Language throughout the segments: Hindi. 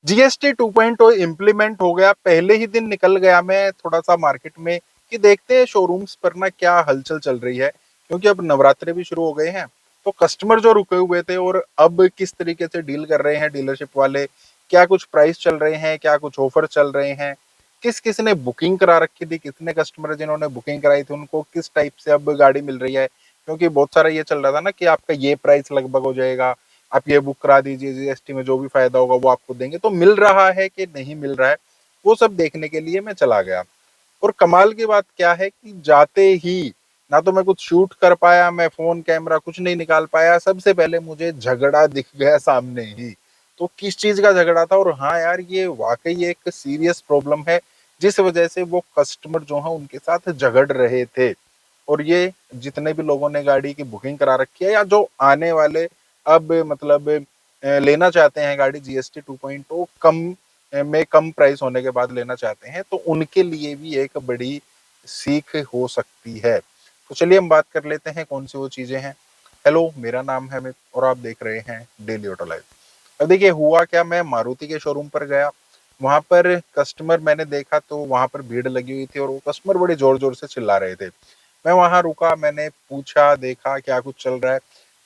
जीएसटी 2.0 इम्प्लीमेंट हो गया, पहले ही दिन निकल गया मैं थोड़ा सा मार्केट में कि देखते हैं शोरूम्स पर ना क्या हलचल चल रही है, क्योंकि अब नवरात्रे भी शुरू हो गए हैं। तो कस्टमर जो रुके हुए थे और अब किस तरीके से डील कर रहे हैं डीलरशिप वाले, क्या कुछ प्राइस चल रहे हैं, क्या कुछ ऑफर चल रहे हैं, किस किस ने बुकिंग करा रखी थी, कितने कस्टमर जिन्होंने बुकिंग कराई थी उनको किस टाइप से अब गाड़ी मिल रही है। क्योंकि बहुत सारा ये चल रहा था ना कि आपका ये प्राइस लगभग हो जाएगा, आप ये बुक करा दीजिए, जीएसटी में जो भी फायदा होगा वो आपको देंगे। तो मिल रहा है कि नहीं मिल रहा है, वो सब देखने के लिए मैं चला गया। और कमाल की बात क्या है कि जाते ही ना तो मैं कुछ शूट कर पाया, मैं फोन कैमरा कुछ नहीं निकाल पाया, सबसे पहले मुझे झगड़ा दिख गया सामने ही। तो किस चीज का झगड़ा था, और हाँ यार ये वाकई एक सीरियस प्रॉब्लम है जिस वजह से वो कस्टमर जो है उनके साथ झगड़ रहे थे। और ये जितने भी लोगों ने गाड़ी की बुकिंग करा रखी है या जो आने वाले अब मतलब लेना चाहते हैं गाड़ी जीएसटी 2.0 कम में कम प्राइस होने के बाद लेना चाहते हैं, तो उनके लिए भी एक बड़ी सीख हो सकती है। तो चलिए हम बात कर लेते हैं कौन सी वो चीजें हैं। हेलो, मेरा नाम है अमित और आप देख रहे हैं डेली ऑटो लाइफ। अब देखिए हुआ क्या, मैं मारुति के शोरूम पर गया, वहां पर कस्टमर मैंने देखा तो वहां पर भीड़ लगी हुई थी और वो कस्टमर बड़े जोर जोर से चिल्ला रहे थे। मैं वहां रुका, मैंने पूछा, देखा क्या कुछ चल रहा है।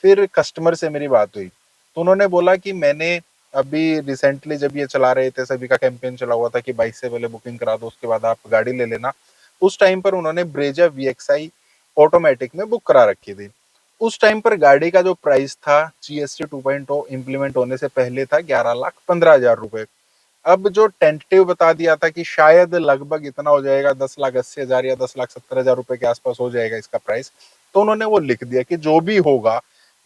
फिर कस्टमर से मेरी बात हुई तो उन्होंने बोला कि मैंने अभी रिसेंटली जब ये चला रहे थे, सभी का कैंपेन चला हुआ था कि 22 से पहले बुकिंग करा दो उसके बाद आप गाड़ी ले लेना। उस टाइम पर उन्होंने ब्रेजा वीएक्सआई ऑटोमेटिक में बुक करा रखी थी। उस टाइम पर गाड़ी का जो प्राइस था जीएसटी 2.0 इम्प्लीमेंट होने से पहले था 11,15,000 रुपए। अब जो टेंटेटिव बता दिया था कि शायद लगभग इतना हो जाएगा, 10,80,000 या 10,70,000 रुपए के आसपास हो जाएगा इसका प्राइस। तो उन्होंने वो लिख दिया कि जो भी होगा,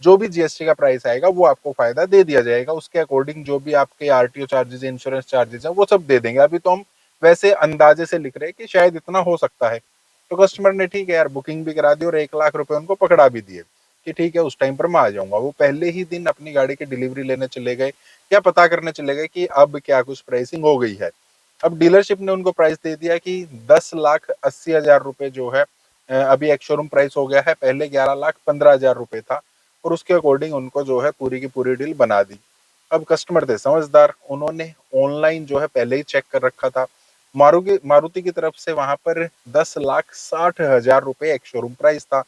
जो भी जीएसटी का प्राइस आएगा वो आपको फायदा दे दिया जाएगा, उसके अकॉर्डिंग जो भी आपके आरटीओ चार्जेस, इंश्योरेंस चार्जेस है वो सब दे देंगे। अभी तो हम वैसे अंदाजे से लिख रहे हैं कि शायद इतना हो सकता है। तो कस्टमर ने ठीक है यार बुकिंग भी करा दी और 1,00,000 रुपए उनको पकड़ा भी दिए कि ठीक है उस टाइम पर मैं आ जाऊंगा। वो पहले ही दिन अपनी गाड़ी की डिलीवरी लेने चले गए या पता करने चले गए कि अब क्या कुछ प्राइसिंग हो गई है। अब डीलरशिप ने उनको प्राइस दे दिया कि 10,80,000 रुपए जो है अभी एक शोरूम प्राइस हो गया है, पहले 11,15,000 रुपए था। और उसके अकॉर्डिंग उनको जो है पूरी की पूरी डील बना दी। अब कस्टमर थे समझदार, उन्होंने ऑनलाइन जो है पहले ही चेक कर रखा था। मारुति मारुति की तरफ से वहां पर 10,60,000 रुपए एक शोरूम प्राइस था।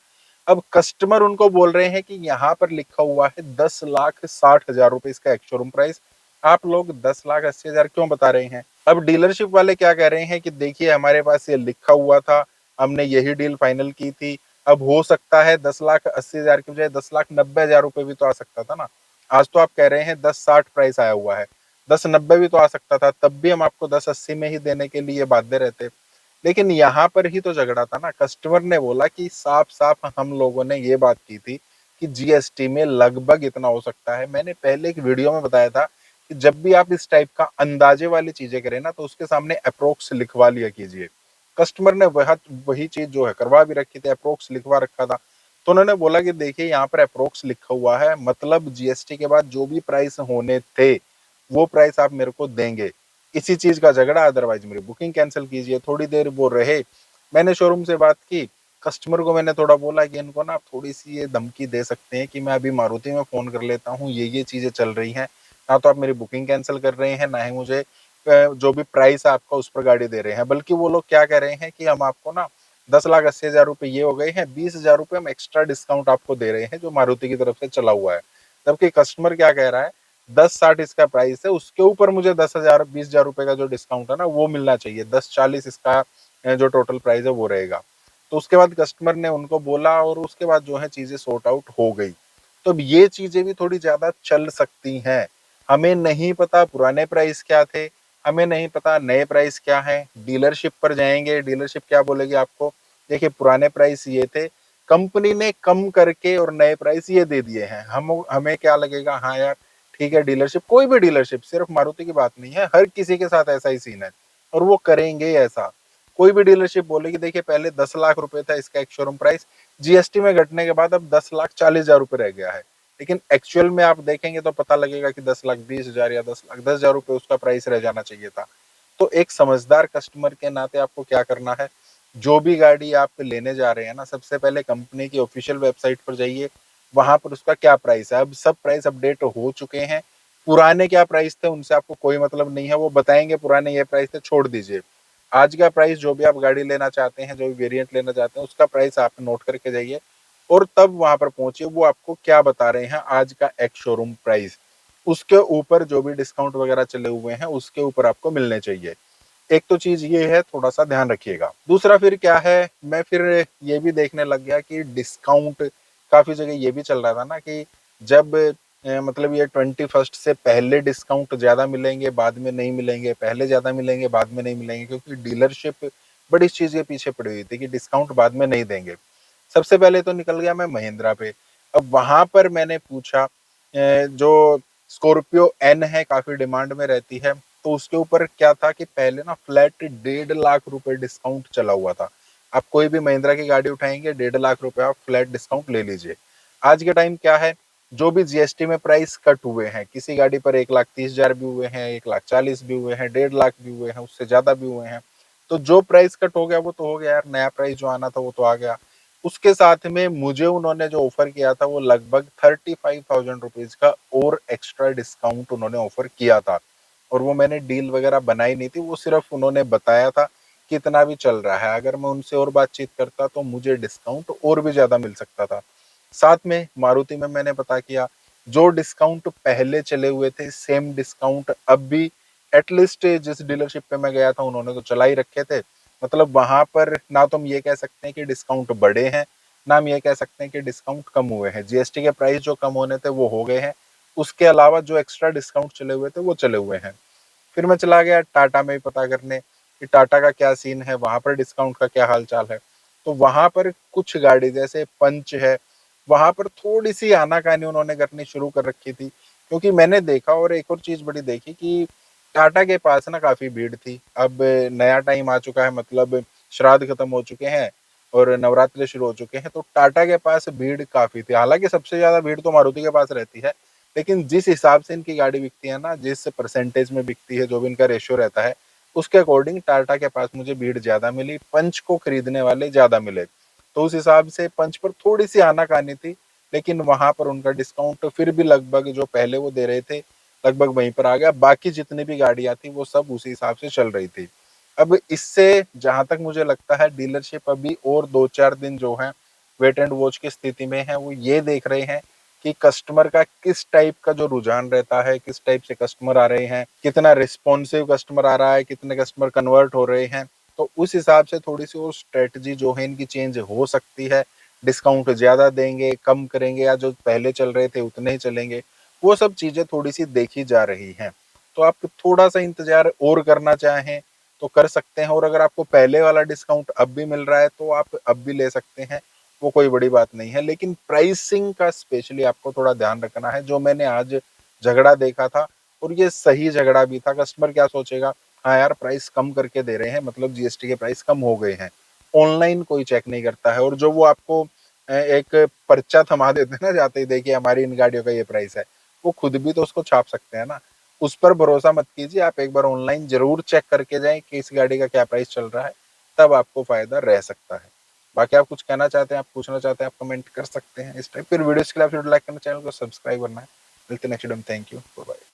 अब कस्टमर उनको बोल रहे हैं कि यहाँ पर लिखा हुआ है 10,60,000 रुपए इसका एक शोरूम प्राइस, आप लोग 10,80,000 क्यों बता रहे हैं। अब डीलरशिप वाले क्या कह रहे हैं कि देखिए हमारे पास ये लिखा हुआ था, हमने यही डील फाइनल की थी। अब हो सकता है 10,80,000 की बजाय 10,90,000 रुपए भी तो आ सकता था ना। आज तो आप कह रहे हैं 10,60 प्राइस आया हुआ है, 10,90 भी तो आ सकता था, तब भी हम आपको 10,80 में ही देने के लिए बाध्य रहते। लेकिन यहाँ पर ही तो झगड़ा था ना। कस्टमर ने बोला कि साफ साफ हम लोगों ने ये बात की थी कि जीएसटी में लगभग इतना हो सकता है। मैंने पहले एक वीडियो में बताया था कि जब भी आप इस टाइप का अंदाजे वाली चीजें करें ना तो उसके सामने अप्रोक्स लिखवा लिया कीजिए। कस्टमर ने वही चीज जो है करवा भी रखी थी, अप्रोक्स लिखवा रखा था। तो उन्होंने बोला कि देखिए यहाँ पर अप्रोक्स लिखा हुआ है, मतलब जीएसटी के बाद जो भी प्राइस होने थे वो प्राइस आप मेरे को देंगे। इसी चीज का झगड़ा, अदरवाइज मेरी बुकिंग कैंसिल कीजिए। थोड़ी देर वो रहे, मैंने शोरूम से बात की, कस्टमर को मैंने थोड़ा बोला कि इनको ना आप थोड़ी सी ये धमकी दे सकते हैं कि मैं अभी मारुति में फोन कर लेता हूँ, ये चीजें चल रही हैं, ना तो आप मेरी बुकिंग कैंसिल कर रहे हैं, ना ही मुझे जो भी प्राइस आपका उस पर गाड़ी दे रहे हैं। बल्कि वो लोग क्या कह रहे हैं कि हम आपको ना 10,80,000 रुपए ये हो गए हैं, 20,000 रुपए हम एक्स्ट्रा डिस्काउंट आपको दे रहे हैं जो मारुति की तरफ से चला हुआ है। जबकि कस्टमर क्या कह रहा है, 10,60 इसका प्राइस है, उसके ऊपर मुझे 10,000 20,000 रुपए का जो डिस्काउंट है ना वो मिलना चाहिए, 10,40 इसका जो टोटल प्राइस है वो रहेगा। तो उसके बाद कस्टमर ने उनको बोला और उसके बाद जो है चीजें सॉर्ट आउट हो गई। तो अब ये चीजें भी थोड़ी ज्यादा चल सकती हैं। हमें नहीं पता पुराने प्राइस क्या थे, हमें नहीं पता नए प्राइस क्या है। डीलरशिप पर जाएंगे, डीलरशिप क्या बोलेगी आपको, देखिए पुराने प्राइस ये थे, कंपनी ने कम करके और नए प्राइस ये दे दिए हैं। हम हमें क्या लगेगा, हाँ यार ठीक है। डीलरशिप, कोई भी डीलरशिप, सिर्फ मारुति की बात नहीं है, हर किसी के साथ ऐसा ही सीन है और वो करेंगे ऐसा। कोई भी डीलरशिप बोलेगी देखिए पहले 10,00,000 रुपए था इसका एक शोरूम प्राइस, जीएसटी में घटने के बाद अब 10,40,000 रुपए रह गया है। लेकिन एक्चुअल में आप देखेंगे तो पता लगेगा कि 10,20,000 या 10,10,000 रुपए उसका प्राइस रह जाना चाहिए था। तो एक समझदार कस्टमर के नाते आपको क्या करना है, जो भी गाड़ी आप लेने जा रहे हैं ना, सबसे पहले कंपनी की ऑफिशियल वेबसाइट पर जाइए, वहां पर उसका क्या प्राइस है। अब सब प्राइस अपडेट हो चुके हैं, पुराने क्या प्राइस थे उनसे आपको कोई मतलब नहीं है, वो बताएंगे पुराने ये प्राइस थे, छोड़ दीजिए। आज का प्राइस जो भी आप गाड़ी लेना चाहते हैं, जो भी वेरिएंट लेना चाहते हैं, उसका प्राइस आप नोट करके जाइए और तब वहां पर पहुंचिए। वो आपको क्या बता रहे हैं आज का एक्स शोरूम प्राइस, उसके ऊपर जो भी डिस्काउंट वगैरह चले हुए हैं उसके ऊपर आपको मिलने चाहिए। एक तो चीज ये है, थोड़ा सा ध्यान रखिएगा। दूसरा फिर क्या है, मैं फिर ये भी देखने लग गया कि डिस्काउंट काफी जगह ये भी चल रहा था ना कि जब मतलब ये 21 से पहले डिस्काउंट ज्यादा मिलेंगे, बाद में नहीं मिलेंगे, पहले ज्यादा मिलेंगे, बाद में नहीं मिलेंगे, क्योंकि डीलरशिप बड़ी इस चीज के पीछे पड़ी हुई थी कि डिस्काउंट बाद में नहीं देंगे। सबसे पहले तो निकल गया मैं महिंद्रा पे। अब वहां पर मैंने पूछा, जो स्कॉर्पियो एन है काफी डिमांड में रहती है, तो उसके ऊपर क्या था कि पहले ना फ्लैट 1.5 लाख रुपए डिस्काउंट चला हुआ था। आप कोई भी महिंद्रा की गाड़ी उठाएंगे, 1.5 लाख रुपए आप फ्लैट डिस्काउंट ले लीजिए। आज के टाइम क्या है, जो भी जीएसटी में प्राइस कट हुए हैं, किसी गाड़ी पर 1,30,000 भी हुए हैं, 1,40,000 भी हुए हैं, 1.5 लाख भी हुए हैं, उससे ज्यादा भी हुए हैं। तो जो प्राइस कट हो गया वो तो हो गया यार, नया प्राइस जो आना था वो तो आ गया। उसके साथ में मुझे उन्होंने जो ऑफर किया था वो लगभग 35,000 रुपीज का और एक्स्ट्रा डिस्काउंट उन्होंने ऑफर किया था। और वो मैंने डील वगैरह बनाई नहीं थी, वो सिर्फ उन्होंने बताया था कितना भी चल रहा है। अगर मैं उनसे और बातचीत करता तो मुझे डिस्काउंट और भी ज्यादा मिल सकता था। साथ में मारुति में मैंने पता किया, जो डिस्काउंट पहले चले हुए थे सेम डिस्काउंट अब भी एटलीस्ट जिस डीलरशिप पे मैं गया था उन्होंने तो चला ही रखे थे। मतलब वहां पर ना तो हम ये कह सकते हैं कि डिस्काउंट बढ़े हैं, ना हम ये कह सकते हैं कि डिस्काउंट कम हुए हैं। जीएसटी के प्राइस जो कम होने थे वो हो गए हैं, उसके अलावा जो एक्स्ट्रा डिस्काउंट चले हुए थे वो चले हुए हैं। फिर मैं चला गया टाटा में भी पता करने कि टाटा का क्या सीन है, वहां पर डिस्काउंट का क्या हाल चाल है। तो वहां पर कुछ गाड़ी जैसे पंच है, वहां पर थोड़ी सी आनाकानी उन्होंने करनी शुरू कर रखी थी। क्योंकि मैंने देखा और एक और चीज बड़ी देखी कि टाटा के पास ना काफी भीड़ थी। अब नया टाइम आ चुका है, मतलब श्राद्ध खत्म हो चुके हैं और नवरात्रि शुरू हो चुके हैं, तो टाटा के पास भीड़ काफी थी। हालांकि सबसे ज्यादा भीड़ तो मारुति के पास रहती है, लेकिन जिस हिसाब से इनकी गाड़ी बिकती है ना, जिस परसेंटेज में बिकती है, जो भी इनका रेशियो रहता है, उसके अकॉर्डिंग टाटा के पास मुझे भीड़ ज्यादा मिली, पंच को खरीदने वाले ज्यादा मिले। तो उस हिसाब से पंच पर थोड़ी सी आनाकानी थी, लेकिन वहां पर उनका डिस्काउंट फिर भी लगभग जो पहले वो दे रहे थे लगभग वहीं पर आ गया। बाकी जितनी भी गाड़ियां थी वो सब उसी हिसाब से चल रही थी। अब इससे जहां तक मुझे लगता है डीलरशिप अभी और 2-4 दिन जो है वेट एंड वॉच की स्थिति में है। वो ये देख रहे हैं कि कस्टमर का किस टाइप का जो रुझान रहता है, किस टाइप से कस्टमर आ रहे हैं, कितना रिस्पॉन्सिव कस्टमर आ रहा है, कितने कस्टमर कन्वर्ट हो रहे हैं। तो उस हिसाब से थोड़ी सी और स्ट्रेटजी जो है इनकी चेंज हो सकती है। डिस्काउंट ज्यादा देंगे, कम करेंगे, या जो पहले चल रहे थे उतने ही चलेंगे, वो सब चीजें थोड़ी सी देखी जा रही हैं। तो आप थोड़ा सा इंतजार और करना चाहें तो कर सकते हैं, और अगर आपको पहले वाला डिस्काउंट अब भी मिल रहा है तो आप अब भी ले सकते हैं, वो कोई बड़ी बात नहीं है। लेकिन प्राइसिंग का स्पेशली आपको थोड़ा ध्यान रखना है। जो मैंने आज झगड़ा देखा था, और ये सही झगड़ा भी था। कस्टमर क्या सोचेगा, हाँ यार प्राइस कम करके दे रहे हैं, मतलब जीएसटी के प्राइस कम हो गए हैं। ऑनलाइन कोई चेक नहीं करता है, और जो वो आपको एक पर्चा थमा देते हैं ना जाते ही, देखिए हमारी इन गाड़ियों का ये प्राइस है, वो खुद भी तो उसको छाप सकते हैं ना। उस पर भरोसा मत कीजिए, आप एक बार ऑनलाइन जरूर चेक करके जाएं कि इस गाड़ी का क्या प्राइस चल रहा है, तब आपको फायदा रह सकता है। बाकी आप कुछ कहना चाहते हैं, आप पूछना चाहते हैं, आप कमेंट कर सकते हैं इस टाइप। फिर वीडियोस के लिए आप लाइक करना, चैनल को सब्सक्राइब करना है। मिलते हैं नेक्स्ट वीडियो में। Thank you, bye bye.